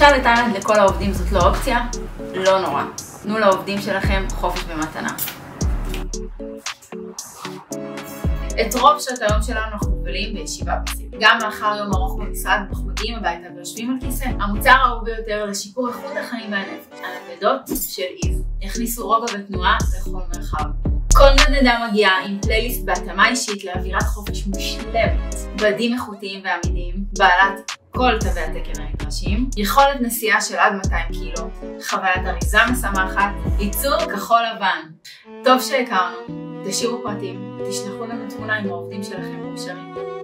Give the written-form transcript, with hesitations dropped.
חופשה לתאילנד לכל העובדים זאת לא אופציה? לא נורא. תנו לעובדים שלכם חופש במתנה. את רוב שעות היום שלנו אנחנו מבלים בישיבה פסיבית. גם לאחר יום ארוך במשרד אנחנו מגיעים הביתה ויושבים על כיסא. המוצר האהוב ביותר לשיפור איכות החיים והנפש, הנקודות של איז. יכניסו רוגע ותנועה לכל מרחב. כל נדנדה מגיעה עם פלייליסט בהתאמה אישית לאווירת חופש מושלמת. בדים איכותיים ועמידים, בעלת כל תווי התקן הנדרשים, יכולת נסיעה של עד 200 קילו, חוויית אריזה משמחת, ייצור כחול לבן. טוב שהכרנו, תשאירו פרטים, תשלחו לנו תמונה עם העובדים שלכם מאושרים.